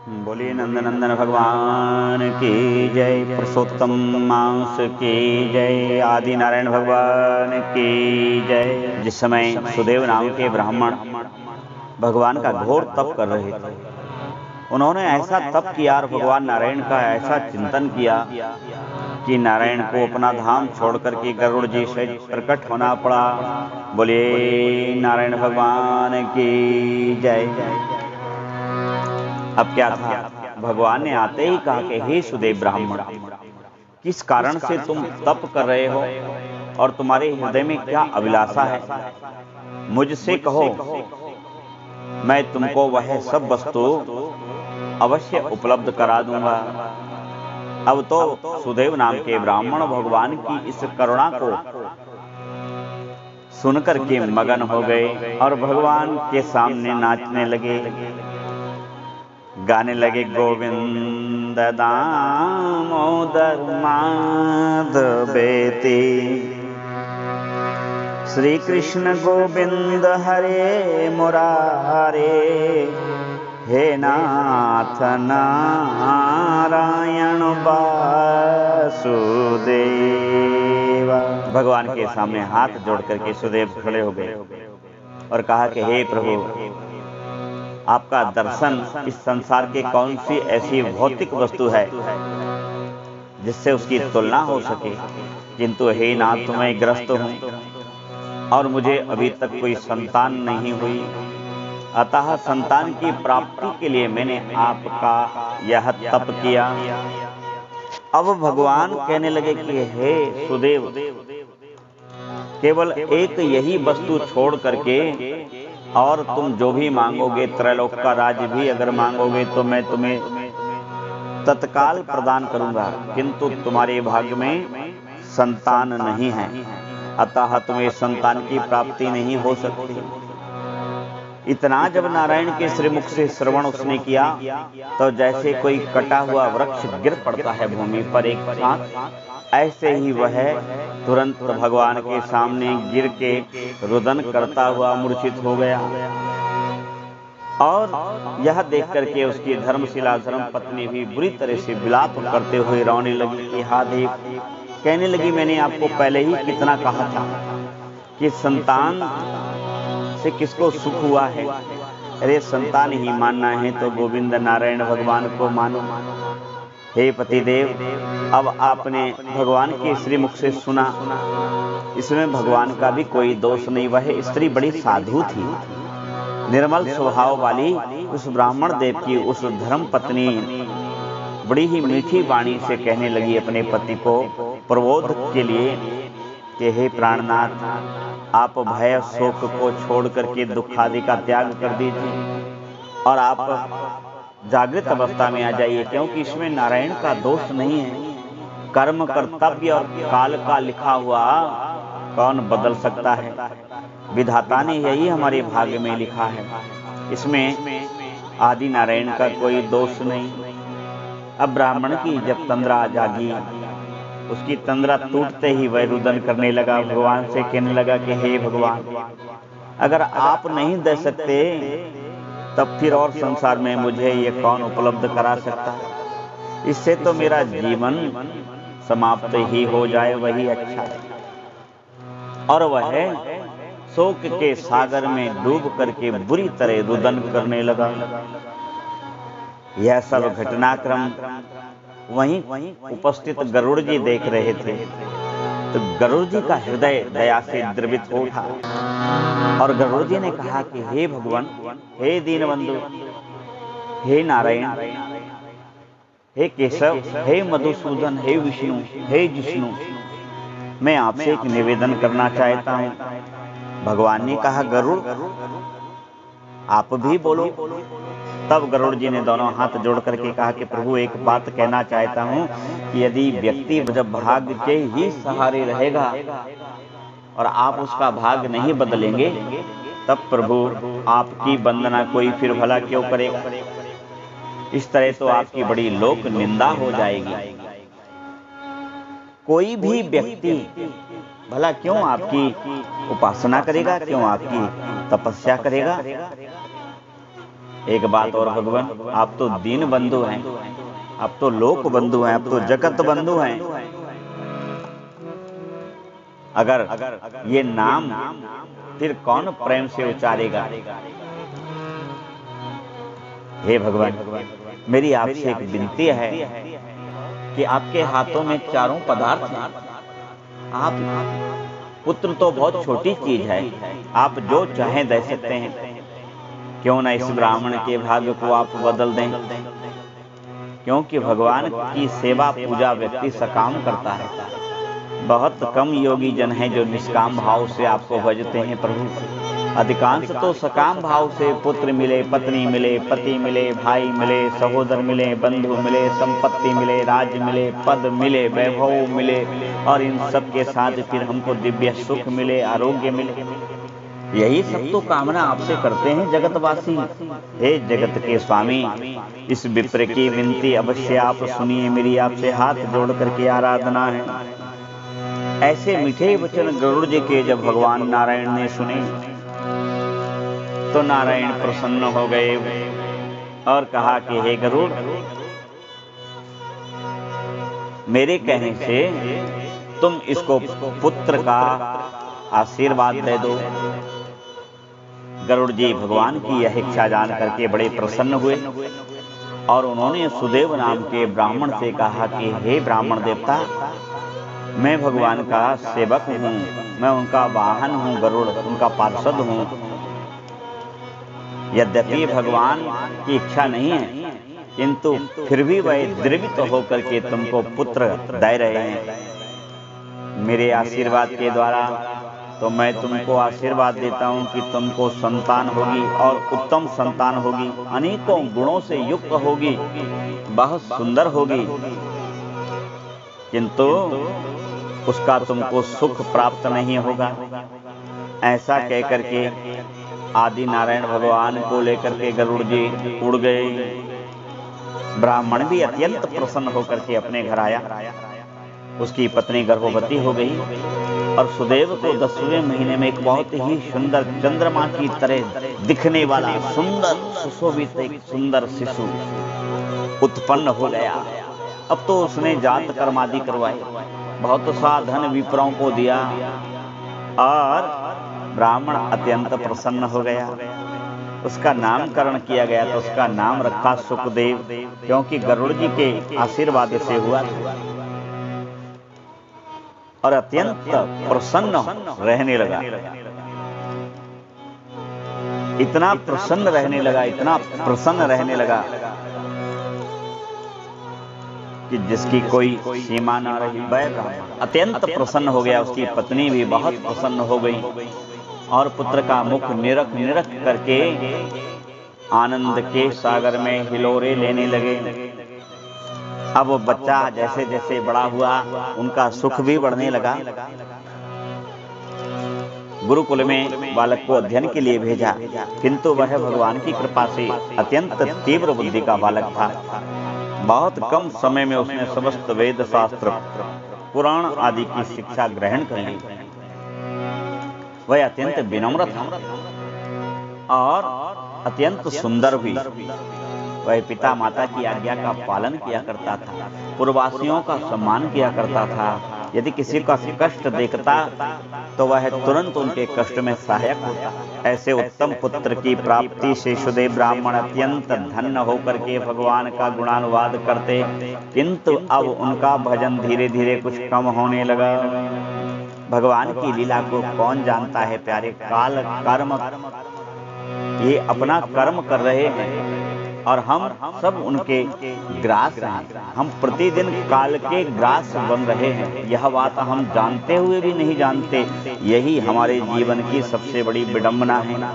बोलिए नंदनंदन भगवान की जय, पुरुषोत्तम मांस की जय, आदि नारायण भगवान की जय। जिस समय सुदेव नाम के ब्राह्मण भगवान का घोर तप कर रहे थे, उन्होंने ऐसा तप किया और भगवान नारायण का ऐसा चिंतन किया कि नारायण को अपना धाम छोड़ करके गरुड़ जी से प्रकट होना पड़ा। बोलिए नारायण भगवान की जय। अब क्या था, भगवान ने आते ही कहा कि हे सुदेव ब्राह्मण, किस कारण से तुम तप कर रहे हो और तुम्हारे हृदय में क्या अभिलाषा है, मुझसे कहो, मैं तुमको वह सब वस्तु अवश्य उपलब्ध करा दूंगा। अब तो सुदेव नाम के ब्राह्मण भगवान की इस करुणा को सुनकर के मगन हो गए और भगवान के सामने नाचने लगे, गाने लगे, गोविंद दामोदर माधवेति, श्री कृष्ण गोविंद हरे मुरारे, हे नाथ नारायण वासुदेव। भगवान के सामने हाथ जोड़ करके सुदेव खड़े हो गए और कहा कि हे प्रभु, आपका दर्शन इस संसार के कौन सी ऐसी भौतिक वस्तु है जिससे उसकी तुलना हो सके, किंतु हे नाथ, मैं ग्रस्त हूं और मुझे अभी तक कोई संतान नहीं हुई, अतः संतान की प्राप्ति के लिए मैंने आपका यह तप किया। अब भगवान कहने लगे कि हे सुदेव, केवल एक यही वस्तु छोड़ करके और तुम जो भी मांगोगे, त्रैलोक का राज्य भी अगर मांगोगे तो मैं तुम्हें तत्काल प्रदान करूंगा, किंतु तुम्हारे भाग्य में संतान नहीं है, अतः तुम्हें संतान की प्राप्ति नहीं हो सकती। इतना जब नारायण के श्रीमुख से श्रवण उसने किया तो जैसे कोई कटा हुआ वृक्ष गिर पड़ता है भूमि पर एक साथ, ऐसे ही वह तुरंत भगवान के सामने गिर के रुदन करता हुआ मूर्छित हो गया। और यह देख करके उसकी धर्मशिला धर्म पत्नी भी बुरी तरह से विलाप करते हुए रोने लगी कि हा देव, कहने लगी, मैंने आपको पहले ही कितना कहा था कि संतान से किसको सुख हुआ है, अरे संतान ही मानना है तो गोविंद नारायण भगवान को मानो। हे पतिदेव, अब आपने भगवान के श्रीमुख से सुना, इसमें भगवान का भी कोई दोष नहीं। वह स्त्री बड़ी साधु थी, निर्मल स्वभाव वाली उस ब्राह्मण देव की उस धर्म पत्नी बड़ी ही मीठी वाणी से कहने लगी अपने पति को प्रबोध के लिए कि हे प्राणनाथ, आप भय शोक को छोड़ करके दुख आदि का त्याग कर दीजिए और आप जागृत अवस्था में आ जाइए, क्योंकि इसमें नारायण का दोष नहीं है। कर्म, कर्तव्य और काल का लिखा हुआ कौन बदल सकता है, विधाता ने यही हमारे भाग्य में लिखा है, इसमें आदि नारायण का कोई दोष नहीं। अब ब्राह्मण की जब तंद्रा जागी, उसकी तंद्रा टूटते ही वह रुदन करने लगा, भगवान से कहने लगा कि हे भगवान, अगर आप नहीं दे सकते तब फिर और संसार में मुझे ये कौन उपलब्ध करा सकता है, इससे तो मेरा जीवन समाप्त ही हो जाए वही अच्छा है। और वह शोक के सागर में डूब करके बुरी तरह रुदन करने लगा। यह सब घटनाक्रम वहीं उपस्थित गरुड़ जी देख रहे थे, तो गरुड़ जी का हृदय दया से द्रवित हो उठा और गरुड़ जी ने कहा कि हे भगवान, हे दीनबंधु, हे नारायण, हे केशव, हे मधुसूदन, हे विष्णु, हे जिष्णु, मैं आपसे एक निवेदन करना चाहता हूं। भगवान ने कहा, गरुड़ आप भी बोलो। तब गरुड़ जी ने दोनों हाथ जोड़ करके कहा कि प्रभु, एक बात कहना चाहता हूं कि यदि व्यक्ति जब भाग्य के ही सहारे रहेगा और आप उसका भाग्य नहीं बदलेंगे, तब प्रभु आपकी वंदना कोई फिर भला क्यों करेगा, इस तरह तो आपकी बड़ी लोक निंदा हो जाएगी। कोई भी व्यक्ति भला क्यों आपकी उपासना करेगा, क्यों आपकी तपस्या करेगा, एक बात और भगवान, आप तो दीन बंधु हैं, आप तो लोक बंधु हैं, आप तो जगत बंधु हैं। अगर ये नाम फिर कौन प्रेम से उच्चारेगा। हे भगवान, मेरी आपसे एक विनती है कि आपके हाथों में चारों पदार्थ हैं। आप पुत्र तो बहुत छोटी चीज है, आप जो चाहें दे सकते हैं। क्यों ना इस ब्राह्मण के भाग्य को आप बदल दें, क्योंकि भगवान की सेवा पूजा व्यक्ति सकाम करता है। बहुत कम योगी जन हैं जो निष्काम भाव से आपको भजते हैं प्रभु। अधिकांश तो सकाम भाव से पुत्र मिले, पत्नी मिले, पति मिले, भाई मिले, सहोदर मिले, बंधु मिले, संपत्ति मिले, राज्य मिले, पद मिले, वैभव मिले, और इन सब के साथ फिर हमको दिव्य सुख मिले, आरोग्य मिले। यही सब तो कामना आपसे करते हैं जगतवासी। हे जगत के स्वामी, इस विप्र की विनती अवश्य आप सुनिए। मेरी आपसे हाथ जोड़ करके आराधना है। ऐसे मीठे वचन गरुड़ जी के जब भगवान नारायण ने सुने तो नारायण प्रसन्न हो गए और कहा कि हे गरुड़, मेरे कहने से तुम इसको पुत्र का आशीर्वाद दे दो। गरुड़ जी भगवान की यह इच्छा जान करके बड़े प्रसन्न हुए और उन्होंने सुदेव नाम के ब्राह्मण से कहा कि हे ब्राह्मण देवता, मैं भगवान का सेवक हूँ, मैं उनका वाहन हूँ, गरुड़ उनका पार्षद हूँ। यद्यपि भगवान की इच्छा नहीं है, किंतु फिर भी वह द्रवित होकर के तुमको पुत्र दे रहे हैं। मेरे आशीर्वाद के द्वारा तो मैं तुमको आशीर्वाद देता हूँ कि तुमको संतान होगी और उत्तम संतान होगी, अनेकों गुणों से युक्त होगी, बहुत सुंदर होगी, किंतु उसका तुमको सुख प्राप्त नहीं होगा। ऐसा कहकर के आदि नारायण भगवान को लेकर के गरुड़ जी उड़ गए। ब्राह्मण भी अत्यंत प्रसन्न होकर के अपने घर आया। उसकी पत्नी गर्भवती हो गई और सुदेव को 10वें महीने में एक बहुत ही सुंदर चंद्रमा की तरह दिखने वाला सुंदर सुशोभित एक सुंदर शिशु उत्पन्न हो गया। अब तो उसने जात कर्म आदि करवाए, बहुत सा धन विप्रों को दिया और ब्राह्मण अत्यंत प्रसन्न हो गया। उसका नामकरण किया गया तो उसका नाम रखा सुखदेव, क्योंकि गरुड़ जी के आशीर्वाद से हुआ और अत्यंत प्रसन्न रहने लगा। इतना प्रसन्न रहने लगा, इतना प्रसन्न रहने लगा कि जिसकी कोई सीमा ना रही। वह ब्राह्मण अत्यंत प्रसन्न हो गया, उसकी पत्नी भी बहुत प्रसन्न हो गई और पुत्र का मुख निरख निरख करके आनंद के सागर में हिलोरे लेने लगे। अब वो बच्चा जैसे जैसे बड़ा हुआ, उनका सुख भी बढ़ने लगा। गुरुकुल में बालक को अध्ययन के लिए भेजा, किंतु वह भगवान की कृपा से अत्यंत तीव्र बुद्धि का बालक था। बहुत कम समय में उसने समस्त वेद शास्त्र पुराण आदि की शिक्षा ग्रहण कर ली। वह अत्यंत विनम्र था और अत्यंत सुंदर भी। वह पिता माता की आज्ञा का पालन किया करता था, पूर्ववासियों का सम्मान किया करता था। यदि किसी का कष्ट देखता तो वह तुरंत उनके कष्ट में सहायक होता। ऐसे उत्तम पुत्र की प्राप्ति से सुदेव ब्राह्मण अत्यंत धन्य होकर के भगवान का गुणानुवाद करते, किंतु अब उनका भजन धीरे धीरे कुछ कम होने लगा। भगवान की लीला को कौन जानता है प्यारे। काल कर्म, ये अपना कर्म कर रहे हैं और हम सब उनके ग्रास हैं। हम प्रतिदिन काल के ग्रास बन रहे हैं, यह बात हम जानते हुए भी नहीं जानते। यही हमारे जीवन की सबसे बड़ी विडंबना है।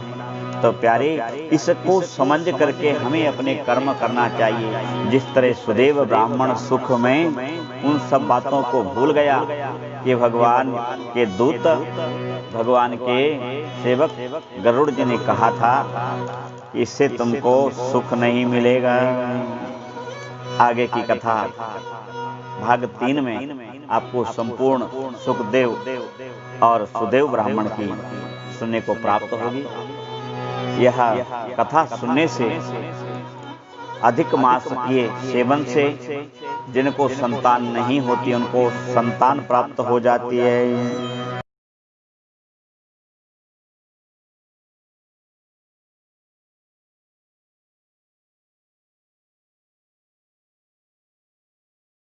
तो प्यारे, इसको समझ करके हमें अपने कर्म करना चाहिए। जिस तरह सुदेव ब्राह्मण सुख में उन सब बातों को भूल गया कि भगवान के दूत, भगवान के सेवक गरुड़ जी ने कहा था कि इससे तुमको सुख नहीं मिलेगा। आगे की कथा भाग 3 में आपको संपूर्ण सुखदेव और सुदेव ब्राह्मण की सुनने को प्राप्त होगी। यह कथा सुनने से, अधिक मांस के सेवन से जिनको संतान नहीं होती उनको संतान प्राप्त हो जाती है।